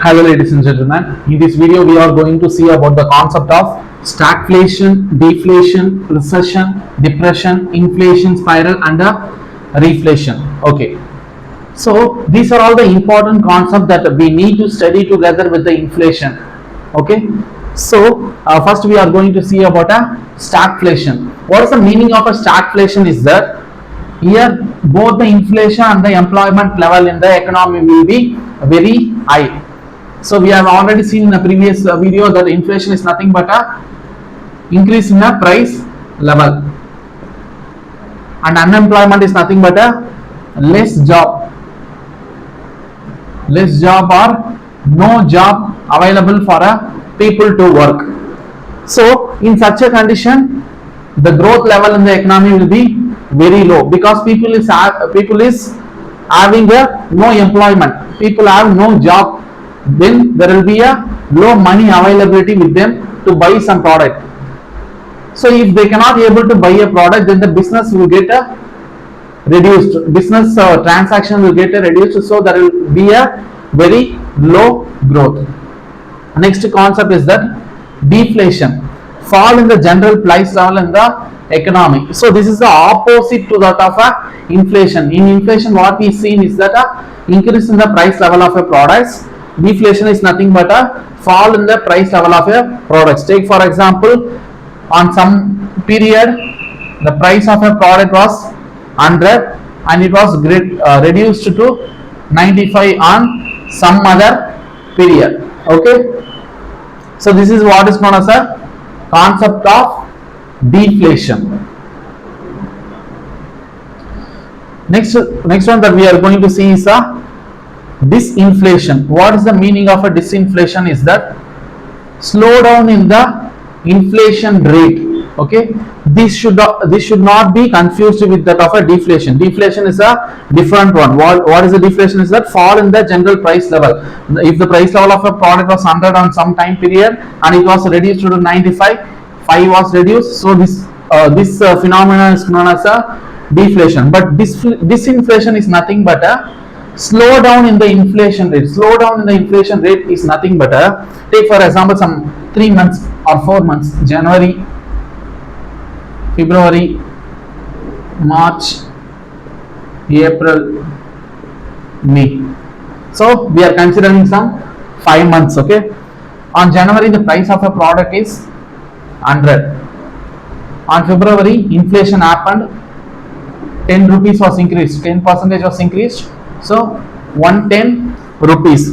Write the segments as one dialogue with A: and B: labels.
A: Hello ladies and gentlemen, in this video we are going to see about the concept of stagflation, deflation, recession, depression, inflation spiral and reflation. Okay, so these are all the important concepts that we need to study together with the inflation. Okay, so first we are going to see about a stagflation. What is the meaning of a stagflation is that here both the inflation and the employment level in the economy will be very high. So we have already seen in the previous video that inflation is nothing but a increase in the price level, and unemployment is nothing but a less job or no job available for a people to work. So in such a condition, the growth level in the economy will be very low because people is having a no employment, people have no job, then there will be a low money availability with them to buy some product. So if they cannot able to buy a product, then the business will get a reduced, business transaction will get a reduced, so there will be a very low growth. Next concept is that deflation, fall in the general price level in the economy. So this is the opposite to that of a inflation. In inflation what we seen is that a increase in the price level of a products. Deflation is nothing but a fall in the price level of a products. Take for example, on some period the price of a product was 100 and it was reduced to 95 on some other period. Okay, so this is what is known as a concept of deflation. Next one that we are going to see is a disinflation. What is the meaning of a disinflation is that slowdown in the inflation rate. Okay, this should not be confused with that of a deflation. Deflation is a different one. What is the deflation is that fall in the general price level. If the price level of a product was 100 on some time period and it was reduced to 95, 5 was reduced, so this phenomenon is known as a deflation. But disinflation is nothing but a slow down in the inflation rate. Slow down in the inflation rate is nothing but a, take for example some 3 months or 4 months, January, February, March, April, May. So we are considering some 5 months. Okay, on January the price of a product is 100. On February inflation happened, 10 rupees was increased, 10% was increased, so 110 rupees.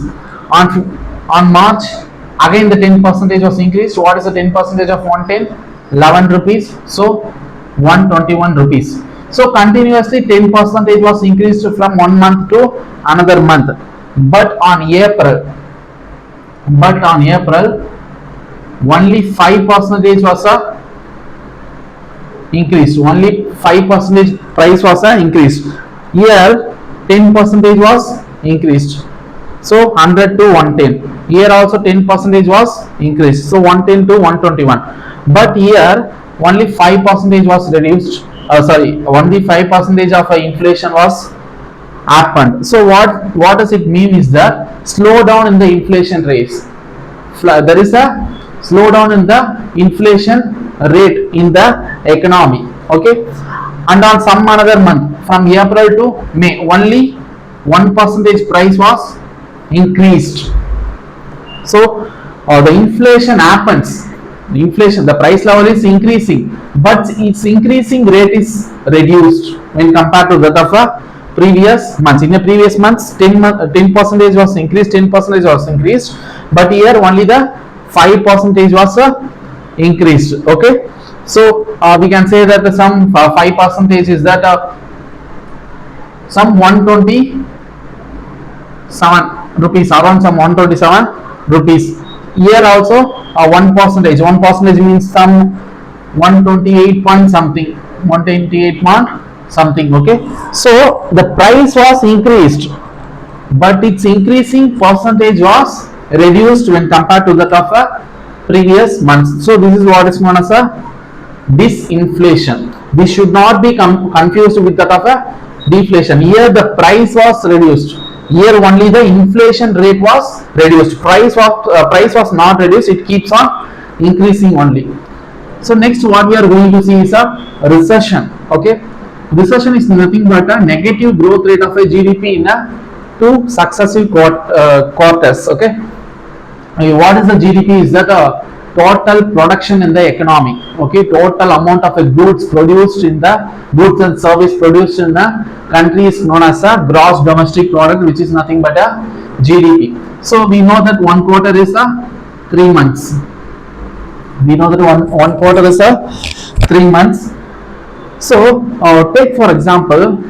A: On March again the 10% was increased. What is the 10% of 110? 11 rupees, so 121 rupees. So continuously 10% was increased from one month to another month. But on April only 5% was increased. Only 5% price was increased. Here 10% was increased, so 100 to 110. Here also 10% was increased, so 110 to 121. But here only 5% was reduced. Only 5% of inflation was happened. So what does it mean is that slowdown in the inflation rates. There is a slowdown in the inflation rate in the economy. Okay, and on some another month from April to May only 1% price was increased. So the inflation happens. The price level is increasing, but its increasing rate is reduced when compared to that of a previous months. In the previous months 10% was increased, 10% was increased, but here only the 5% was increased. Okay, so we can say that the some 5% is that some 127 rupees, around some 127 rupees. Here also 1% means some 128 point something, 128 point something. Okay, so the price was increased, but its increasing percentage was reduced when compared to that of a previous months. So this is what is known as a disinflation. This should not be confused with that of a deflation. Here the price was reduced, Here only the inflation rate was reduced. Price was not reduced. It keeps on increasing only. So next what we are going to see is a recession. Okay, recession is nothing but a negative growth rate of a GDP in a two successive quarters. Okay, what is the GDP? Is that a total production in the economy. Okay, total amount of a goods produced in the goods and service produced in the country is known as a gross domestic product, which is nothing but a GDP. So we know that one quarter is a 3 months. We know that one quarter is a 3 months. So take for example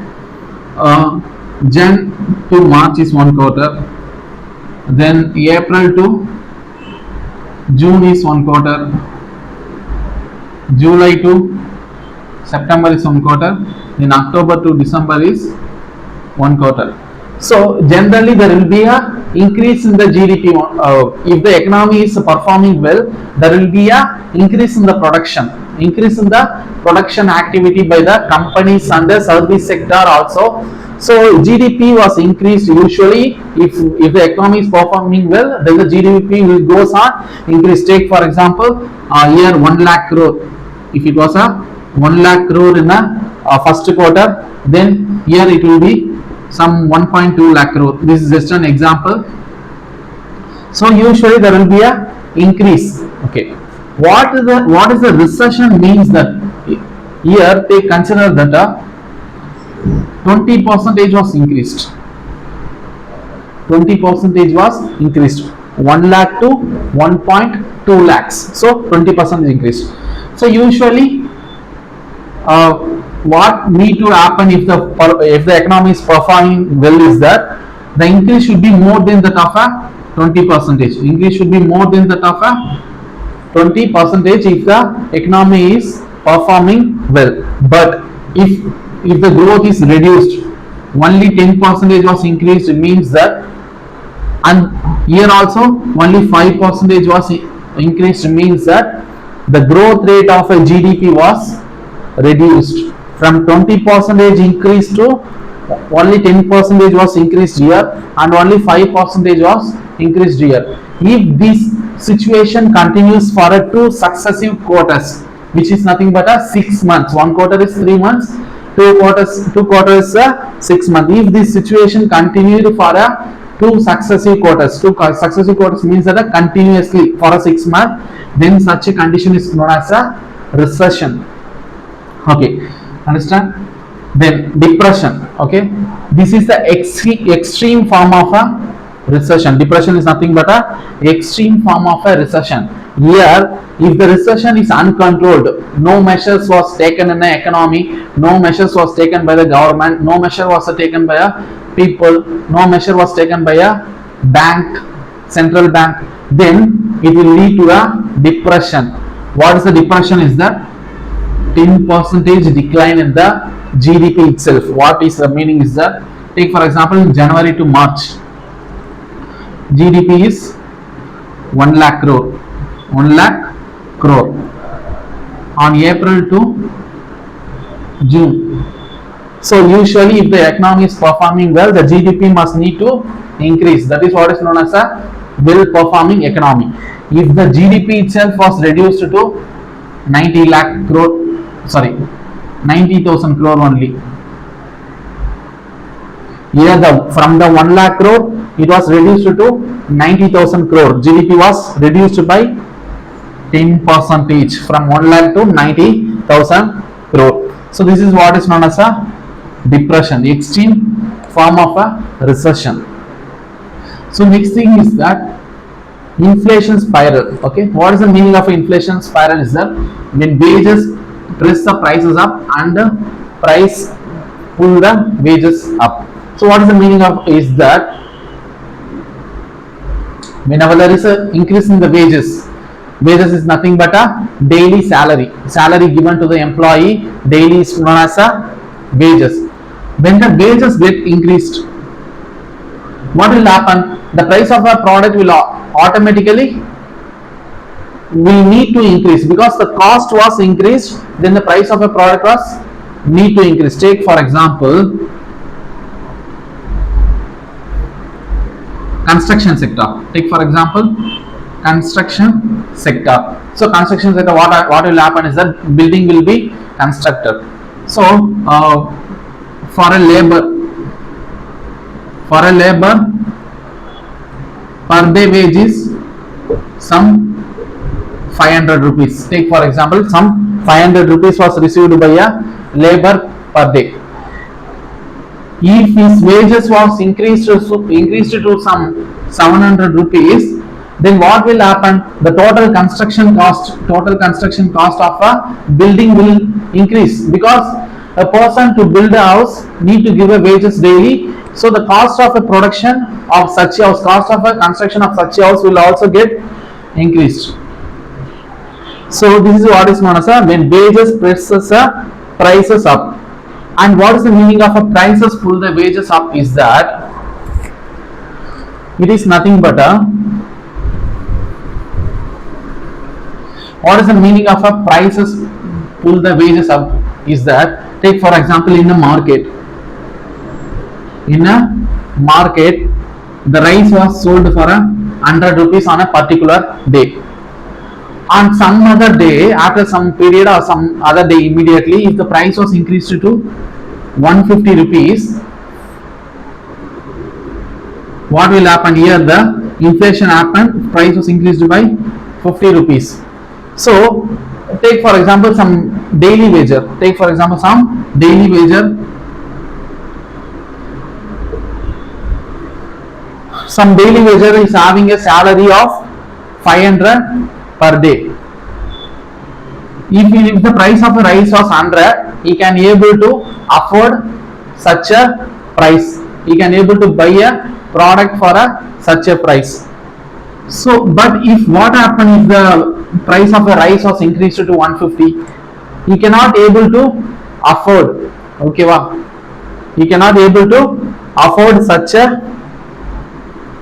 A: Jan to March is one quarter, then April to June is one quarter, July to September is one quarter, then October to December is one quarter. So generally there will be a increase in the GDP. If the economy is performing well, there will be a increase in the production activity by the companies and the service sector also. So GDP was increased. Usually if the economy is performing well, then the GDP will goes on increase. Take for example here 1 lakh crore. If it was a 1 lakh crore in the first quarter, then here it will be some 1.2 lakh crore. This is just an example. So usually there will be a increase. Okay, what is the recession means? That here they consider that 20% was increased. 20% was increased. 1 lakh to 1.2 lakhs. So 20% is increased. So usually what need to happen if the economy is performing well is that the increase should be more than that of a 20%. Increase should be more than that of a 20% if the economy is performing well. But if the growth is reduced, only 10% was increased, it means that, and here also only 5% was increased, means that the growth rate of a GDP was reduced from 20% increase to only 10% was increased here, and only 5% was increased here. If this situation continues for a 2 successive quarters, which is nothing but a 6 months, one quarter is 3 months, two quarters is 6 months. If this situation continued for a 2 successive quarters means that continuously for a 6 months, then such a condition is known as a recession. Okay, understand? Then depression. Okay, this is the extreme form of a recession. Depression is nothing but a extreme form of a recession. Here, if the recession is uncontrolled, no measures was taken in the economy, no measures was taken by the government, no measure was taken by a people, no measure was taken by a bank, central bank, then it will lead to a depression. What is the depression? Is that 10% decline in the GDP itself. What is the meaning is that, take for example January to March, GDP is 1 lakh crore. On April to June. So usually if the economy is performing well, the GDP must need to increase. That is what is known as a well performing economy. If the GDP itself was reduced to 90,000 crore only. Here from the 1 lakh crore it was reduced to 90,000 crore. GDP was reduced by 10% from 1 lakh to 90,000 crore. So this is what is known as a depression, the extreme form of a recession. So next thing is that inflation spiral. Okay, what is the meaning of inflation spiral? Is that when wages press the prices up and the price pull the wages up. So what is the meaning of is that whenever there is an increase in the wages is nothing but a daily salary given to the employee. Daily is known as a wages. When the wages get increased, what will happen? The price of a product will automatically need to increase, because the cost was increased, then the price of a product was need to increase. Take for example construction sector. Take for example construction sector. So construction sector, what will happen is that building will be constructed. So for a labor per day wage is some 500 rupees. Take for example some 500 rupees was received by a labor per day. If his wages was increased to some 700 rupees, then what will happen? The total construction cost of a building will increase, because a person to build a house need to give a wages daily. So the cost of a production of such a house, cost of a construction of such a house will also get increased. So this is what is known as when wages presses prices up. And what is the meaning of a prices pull the wages up is that it is nothing but what is the meaning of a prices pull the wages up is that, take for example in a market the rice was sold for 100 rupees on a particular day. On some other day, after some period or some other day immediately, if the price was increased to 150 rupees, what will happen here? The inflation happened, price was increased by 50 rupees. So take for example some daily wager. Some daily wager is having a salary of 500 per day. If the price of a rice was 100, he can able to afford such a price. He can able to buy a product for such a price. So, but if what happened if the price of a rice was increased to 150, he cannot able to afford. Okay, he cannot able to afford such a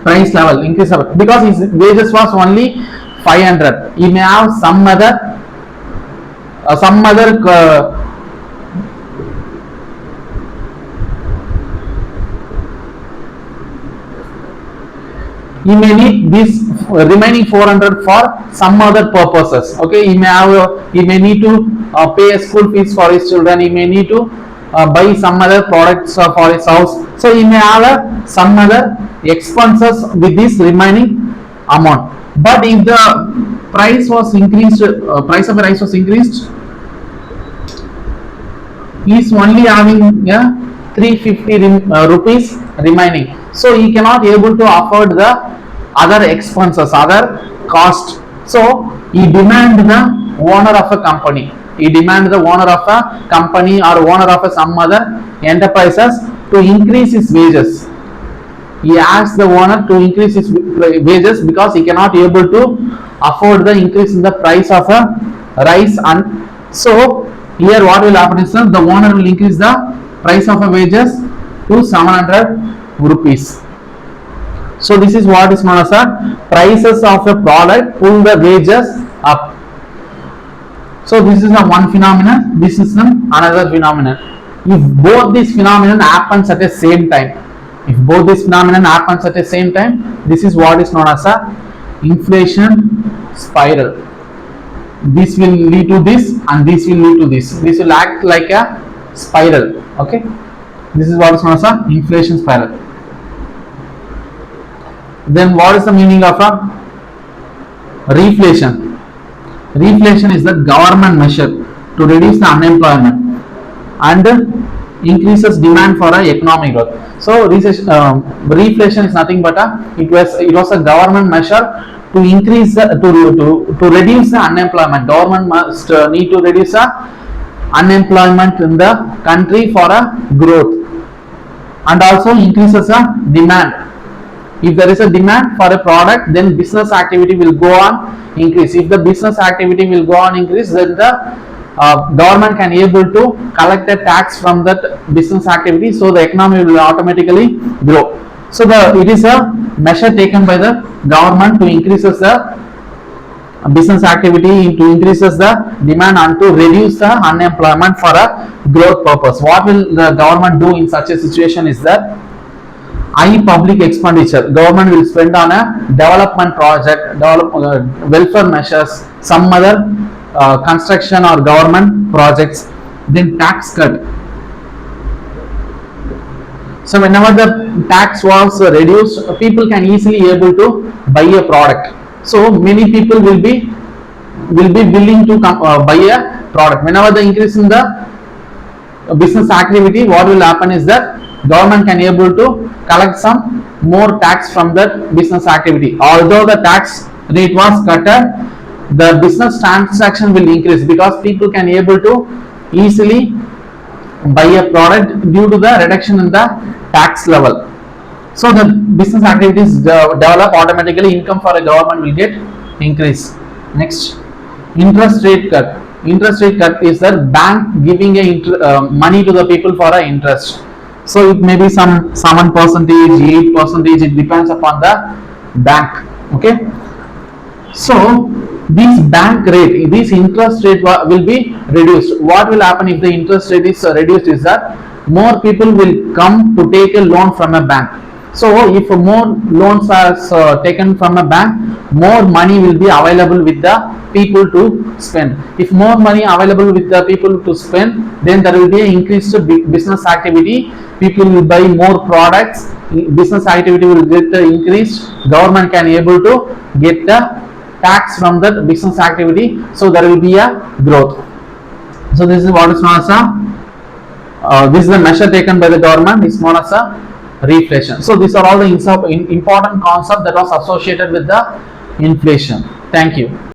A: price level increase because his wages was only 500. He may have some other he may need this remaining 400 for some other purposes. Okay, he may need to pay a school fees for his children. He may need to buy some other products for his house. So he may have some other expenses with this remaining amount. But if the price of a rice was increased, he is only having 350 rupees remaining. So he cannot able to afford the other expenses, other cost. So he demand the owner of a company. Or owner of some other enterprises to increase his wages. He asks the owner to increase his wages because he cannot able to afford the increase in the price of a rice. And so here what will happen is that the owner will increase the price of a wages to 700 rupees. So this is what is known as prices of a product pull the wages up. So this is one phenomenon, this is another phenomenon. If both these phenomenon happens at the same time, this is what is known as inflation spiral. This will lead to this and this will lead to this. This will act like a spiral. Okay, this is what is known as inflation spiral. Then what is the meaning of reflation? Reflation is the government measure to reduce the unemployment and increases demand for economic growth. So reflation is nothing but it was a government measure to increase to reduce the unemployment. Government must need to reduce the unemployment in the country for growth, and also increases the demand. If there is a demand for a product, then business activity will go on increase. If the business activity will go on increase, then the government can able to collect a tax from that business activity, so the economy will automatically grow. So it is a measure taken by the government to increases the business activity, to increases the demand and to reduce the unemployment for a growth purpose. What will the government do in such a situation is that high public expenditure. Government will spend on a development project, welfare measures, some other construction or government projects. Then tax cut. So whenever the tax was reduced, people can easily able to buy a product. So many people will be willing to buy a product. Whenever the increase in the business activity, what will happen is that government can able to collect some more tax from that business activity. Although the tax rate was cut, the business transaction will increase because people can able to easily buy a product due to the reduction in the tax level. So the business activities develop automatically, income for a government will get increase. Next, interest rate cut. Interest rate cut is the bank giving a money to the people for a interest. So it may be some 7%, 8%, it depends upon the bank. Okay. So this bank rate, this interest rate will be reduced. What will happen if the interest rate is reduced is that more people will come to take a loan from a bank. So if more loans are taken from a bank, more money will be available with the people to spend. If more money available with the people to spend, then there will be an increased business activity. People will buy more products. Business activity will get increased. Government can able to get the tax from that business activity. So there will be a growth. So this is what is known as a this is the measure taken by the government. It's known as a reflation. So these are all the important concepts that was associated with the inflation. Thank you.